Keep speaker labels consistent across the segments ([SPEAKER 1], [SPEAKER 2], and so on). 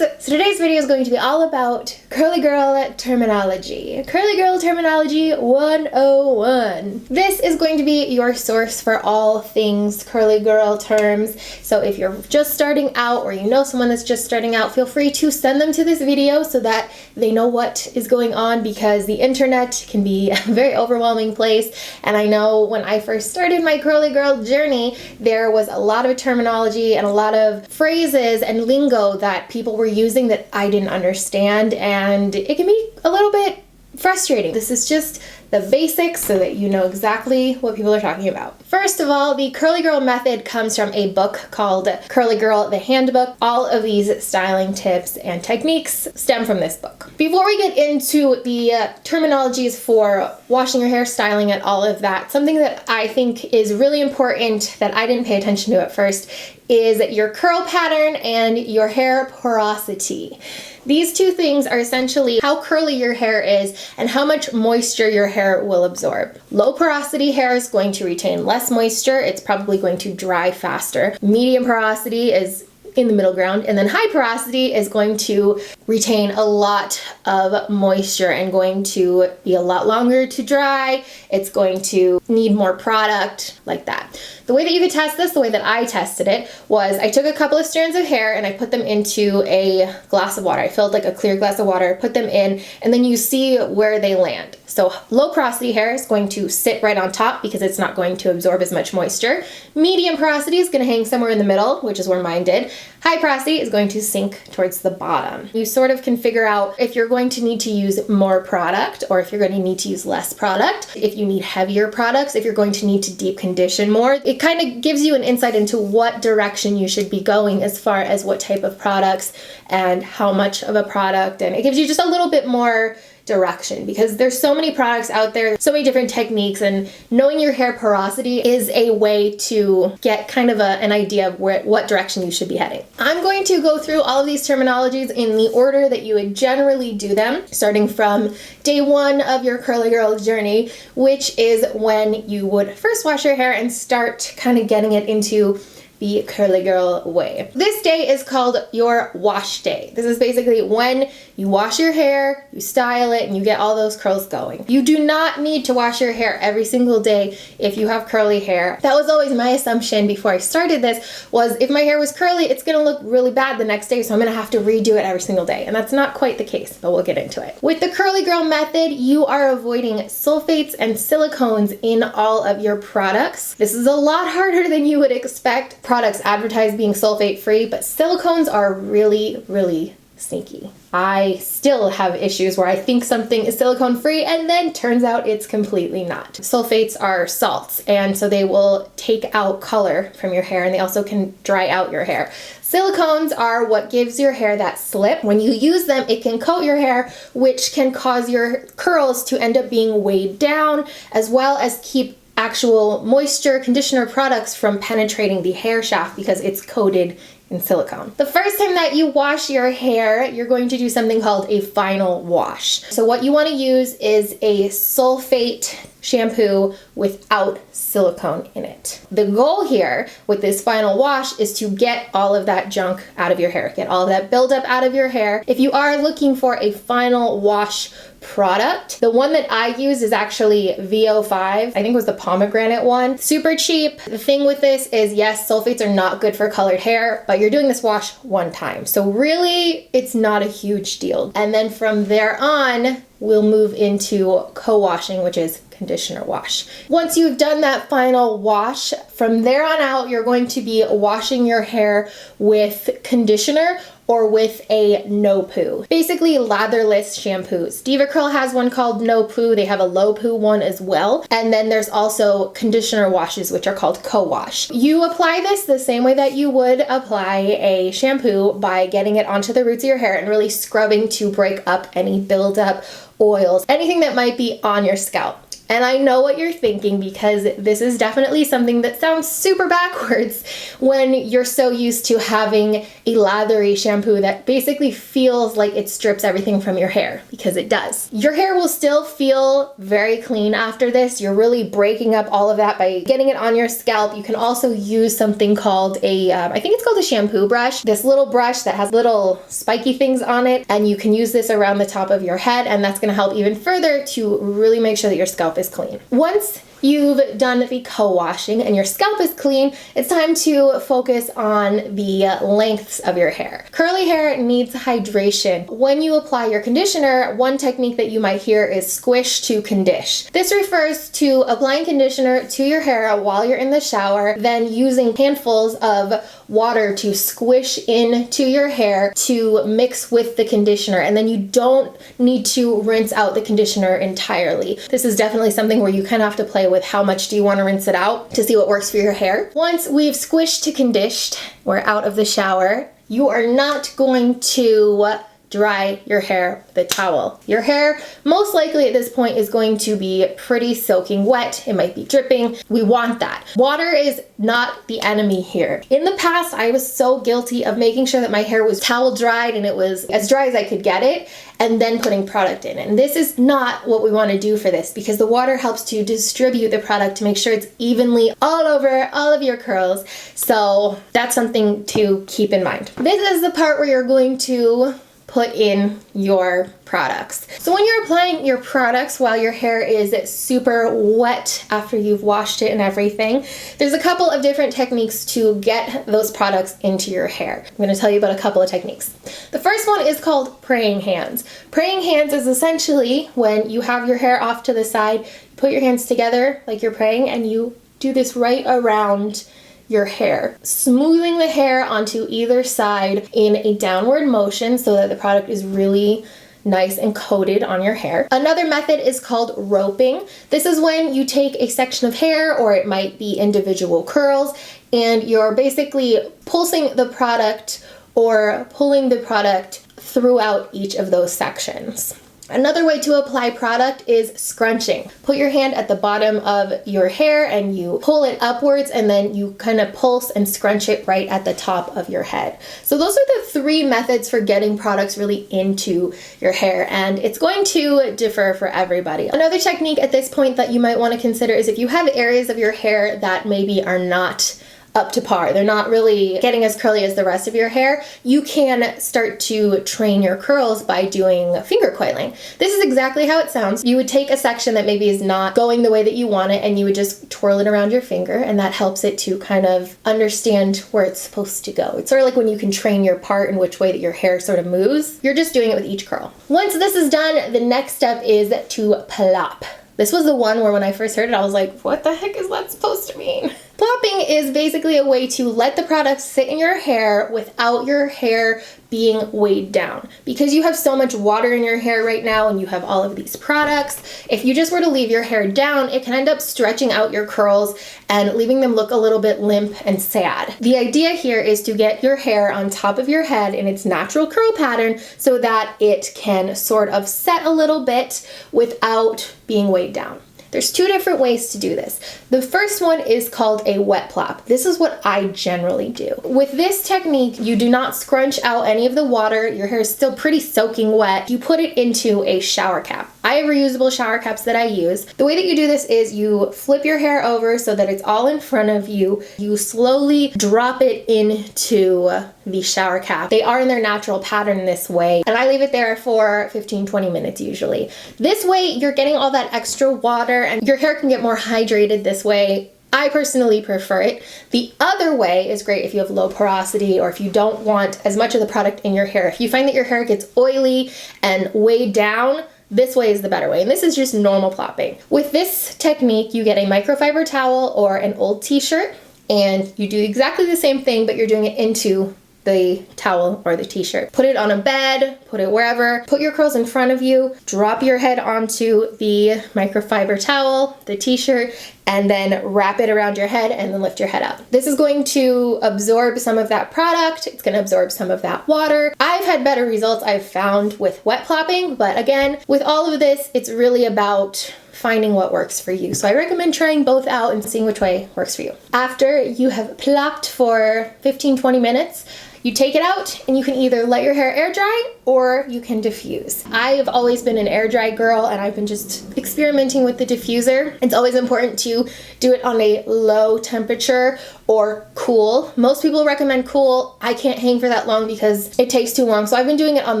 [SPEAKER 1] So today's video is going to be all about curly girl terminology. Curly girl terminology 101. This is going to be your source for all things curly girl terms. So if you're just starting out or you know someone that's just starting out, feel free to send them to this video so that they know what is going on, because the internet can be a very overwhelming place. And I know when I first started my curly girl journey, there was a lot of terminology and a lot of phrases and lingo that people were using that I didn't understand, and it can be a little bit frustrating. This is just the basics so that you know exactly what people are talking about. First of all, the curly girl method comes from a book called Curly Girl, the Handbook. All of these styling tips and techniques stem from this book. Before we get into the terminologies for washing your hair, styling it, all of that, something that I think is really important that I didn't pay attention to at first is your curl pattern and your hair porosity. These two things are essentially how curly your hair is and how much moisture your hair will absorb. Low porosity hair is going to retain less moisture. It's probably going to dry faster. Medium porosity is in the middle ground, and then high porosity is going to retain a lot of moisture and going to be a lot longer to dry. It's going to need more product, like that. The way that you could test this, the way that I tested it, was I took a couple of strands of hair and I put them into a glass of water. I filled like a clear glass of water, put them in, and then you see where they land. So low porosity hair is going to sit right on top because it's not going to absorb as much moisture. Medium porosity is going to hang somewhere in the middle, which is where mine did. High porosity is going to sink towards the bottom. You sort of can figure out if you're going to need to use more product or if you're going to need to use less product, if you need heavier products, if you're going to need to deep condition more. It kind of gives you an insight into what direction you should be going as far as what type of products and how much of a product, and it gives you just a little bit more direction because there's so many products out there, so many different techniques, and knowing your hair porosity is a way to get kind of an idea of what direction you should be heading. I'm going to go through all of these terminologies in the order that you would generally do them, starting from day one of your curly girl journey, which is when you would first wash your hair and start kind of getting it into the curly girl way. This day is called your wash day. This is basically when you wash your hair, you style it, and you get all those curls going. You do not need to wash your hair every single day if you have curly hair. That was always my assumption before I started this, was if my hair was curly, it's gonna look really bad the next day, so I'm gonna have to redo it every single day. And that's not quite the case, but we'll get into it. With the curly girl method, you are avoiding sulfates and silicones in all of your products. This is a lot harder than you would expect. Products advertised being sulfate free, but silicones are really, really sneaky. I still have issues where I think something is silicone free and then turns out it's completely not. Sulfates are salts, and so they will take out color from your hair, and they also can dry out your hair. Silicones are what gives your hair that slip. When you use them, it can coat your hair, which can cause your curls to end up being weighed down, as well as keep actual moisture conditioner products from penetrating the hair shaft because it's coated in silicone. The first time that you wash your hair, you're going to do something called a final wash. So what you want to use is a sulfate shampoo without silicone in it. The goal here with this final wash is to get all of that junk out of your hair, get all of that buildup out of your hair. If you are looking for a final wash product, the one that I use is actually VO5. I think it was the pomegranate one. Super cheap. The thing with this is, yes, sulfates are not good for colored hair, but you're doing this wash one time. So really, it's not a huge deal. And then from there on, we'll move into co-washing, which is conditioner wash. Once you've done that final wash, from there on out, you're going to be washing your hair with conditioner or with a no poo. Basically latherless shampoos. Diva Curl has one called no poo. They have a low poo one as well. And then there's also conditioner washes, which are called co-wash. You apply this the same way that you would apply a shampoo, by getting it onto the roots of your hair and really scrubbing to break up any buildup, oils, anything that might be on your scalp. And I know what you're thinking, because this is definitely something that sounds super backwards when you're so used to having a lathery shampoo that basically feels like it strips everything from your hair, because it does. Your hair will still feel very clean after this. You're really breaking up all of that by getting it on your scalp. You can also use something called I think it's called a shampoo brush. This little brush that has little spiky things on it, and you can use this around the top of your head, and that's gonna help even further to really make sure that your scalp is clean. Once you've done the co-washing and your scalp is clean, it's time to focus on the lengths of your hair. Curly hair needs hydration. When you apply your conditioner, one technique that you might hear is squish to condish. This refers to applying conditioner to your hair while you're in the shower, then using handfuls of water to squish into your hair to mix with the conditioner, and then you don't need to rinse out the conditioner entirely. This is definitely something where you kind of have to play with how much do you want to rinse it out to see what works for your hair. Once we've squished to conditioned, we're out of the shower, you are not going to dry your hair with a towel. Your hair most likely at this point is going to be pretty soaking wet. It might be dripping. We want that. Water is not the enemy here. In the past, I was so guilty of making sure that my hair was towel dried and it was as dry as I could get it, and then putting product in it. And this is not what we want to do for this, because the water helps to distribute the product to make sure it's evenly all over all of your curls. So that's something to keep in mind. This is the part where you're going to put in your products. So when you're applying your products while your hair is super wet after you've washed it and everything, there's a couple of different techniques to get those products into your hair. I'm going to tell you about a couple of techniques. The first one is called praying hands. Praying hands is essentially when you have your hair off to the side, you put your hands together like you're praying, and you do this right around your hair, smoothing the hair onto either side in a downward motion so that the product is really nice and coated on your hair. Another method is called roping. This is when you take a section of hair, or it might be individual curls, and you're basically pulsing the product or pulling the product throughout each of those sections. Another way to apply product is scrunching. Put your hand at the bottom of your hair and you pull it upwards, and then you kind of pulse and scrunch it right at the top of your head. So those are the three methods for getting products really into your hair, and it's going to differ for everybody. Another technique at this point that you might want to consider is if you have areas of your hair that maybe are not up to par, they're not really getting as curly as the rest of your hair, you can start to train your curls by doing finger coiling. This is exactly how it sounds. You would take a section that maybe is not going the way that you want it, and you would just twirl it around your finger, and that helps it to kind of understand where it's supposed to go. It's sort of like when you can train your part in which way that your hair sort of moves. You're just doing it with each curl. Once this is done, the next step is to plop. This was the one where when I first heard it, I was like, what the heck is that supposed to mean? Plopping is basically a way to let the product sit in your hair without your hair being weighed down. Because you have so much water in your hair right now and you have all of these products, if you just were to leave your hair down, it can end up stretching out your curls and leaving them look a little bit limp and sad. The idea here is to get your hair on top of your head in its natural curl pattern so that it can sort of set a little bit without being weighed down. There's two different ways to do this. The first one is called a wet plop. This is what I generally do. With this technique, you do not scrunch out any of the water. Your hair is still pretty soaking wet. You put it into a shower cap. I have reusable shower caps that I use. The way that you do this is you flip your hair over so that it's all in front of you. You slowly drop it into the shower cap. They are in their natural pattern this way, and I leave it there for 15-20 minutes usually. This way you're getting all that extra water and your hair can get more hydrated this way. I personally prefer it. The other way is great if you have low porosity or if you don't want as much of the product in your hair. If you find that your hair gets oily and weighed down, this way is the better way, and this is just normal plopping. With this technique, you get a microfiber towel or an old t-shirt, and you do exactly the same thing, but you're doing it into the towel or the t-shirt. Put it on a bed, put it wherever, put your curls in front of you, drop your head onto the microfiber towel, the t-shirt, and then wrap it around your head and then lift your head up. This is going to absorb some of that product. It's going to absorb some of that water. I've had better results I've found with wet plopping, but again, with all of this, it's really about finding what works for you. So I recommend trying both out and seeing which way works for you. After you have plopped for 15-20 minutes, you take it out and you can either let your hair air dry or you can diffuse. I have always been an air dry girl and I've been just experimenting with the diffuser. It's always important to do it on a low temperature or cool. Most people recommend cool. I can't hang for that long because it takes too long. So I've been doing it on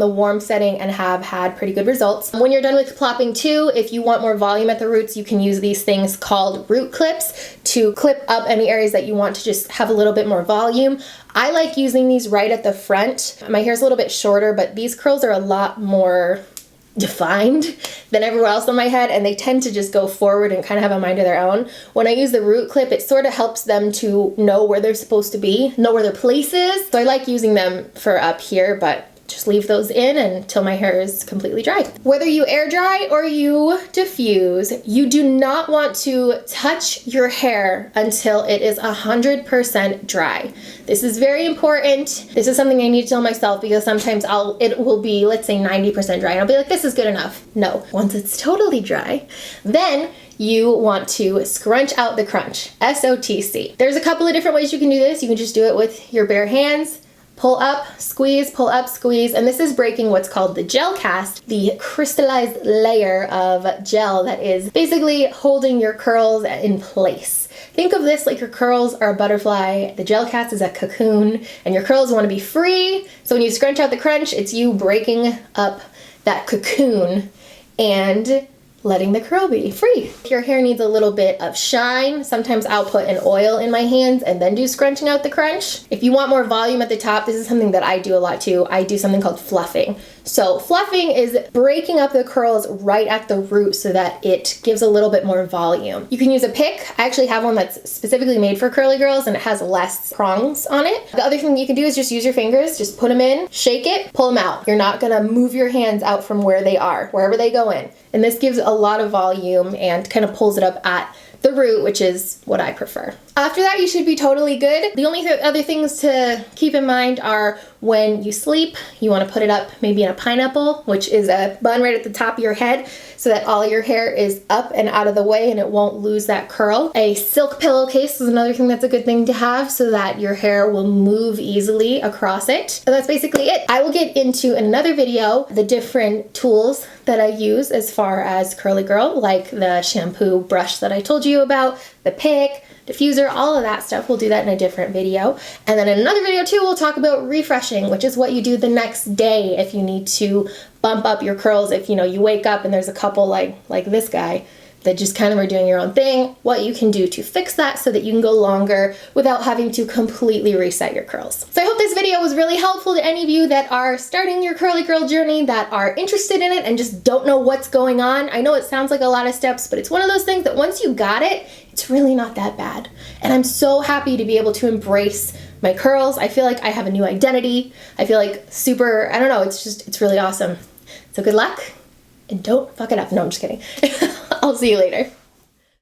[SPEAKER 1] the warm setting and have had pretty good results. When you're done with plopping too, if you want more volume at the roots, you can use these things called root clips to clip up any areas that you want to just have a little bit more volume. I like using these right at the front. My hair's a little bit shorter, but these curls are a lot more defined than everywhere else on my head, and they tend to just go forward and kind of have a mind of their own. When I use the root clip, it sort of helps them to know where they're supposed to be, know where their place is. So I like using them for up here, but just leave those in until my hair is completely dry. Whether you air dry or you diffuse, you do not want to touch your hair until it is 100% dry. This is very important. This is something I need to tell myself because sometimes it will be, let's say 90% dry, and I'll be like, this is good enough. No, once it's totally dry, then you want to scrunch out the crunch, SOTC. There's a couple of different ways you can do this. You can just do it with your bare hands. Pull up, squeeze, and this is breaking what's called the gel cast, the crystallized layer of gel that is basically holding your curls in place. Think of this like your curls are a butterfly, the gel cast is a cocoon, and your curls want to be free. So when you scrunch out the crunch, it's you breaking up that cocoon and letting the curl be free. If your hair needs a little bit of shine, sometimes I'll put an oil in my hands and then do scrunching out the crunch. If you want more volume at the top, this is something that I do a lot too. I do something called fluffing. So fluffing is breaking up the curls right at the root so that it gives a little bit more volume. You can use a pick. I actually have one that's specifically made for curly girls and it has less prongs on it. The other thing you can do is just use your fingers, just put them in, shake it, pull them out. You're not gonna move your hands out from where they are, wherever they go in. And this gives a lot of volume and kind of pulls it up at the root, which is what I prefer. After that, you should be totally good. The only other things to keep in mind are when you sleep, you want to put it up maybe in a pineapple, which is a bun right at the top of your head so that all your hair is up and out of the way and it won't lose that curl. A silk pillowcase is another thing that's a good thing to have so that your hair will move easily across it. And that's basically it. I will get into another video the different tools that I use as far as curly girl, like the shampoo brush that I told you about, the pick, diffuser, all of that stuff. We'll do that in a different video. And then in another video too, we'll talk about refreshing, which is what you do the next day if you need to bump up your curls. If you wake up and there's a couple like this guy that just kind of are doing your own thing, what you can do to fix that so that you can go longer without having to completely reset your curls. So I hope this video was really helpful to any of you that are starting your curly girl journey, that are interested in it and just don't know what's going on. I know it sounds like a lot of steps, but it's one of those things that once you got it, it's really not that bad. And I'm so happy to be able to embrace my curls. I feel like I have a new identity. I feel like super, I don't know, it's really awesome. So good luck and don't fuck it up. No, I'm just kidding. I'll see you later.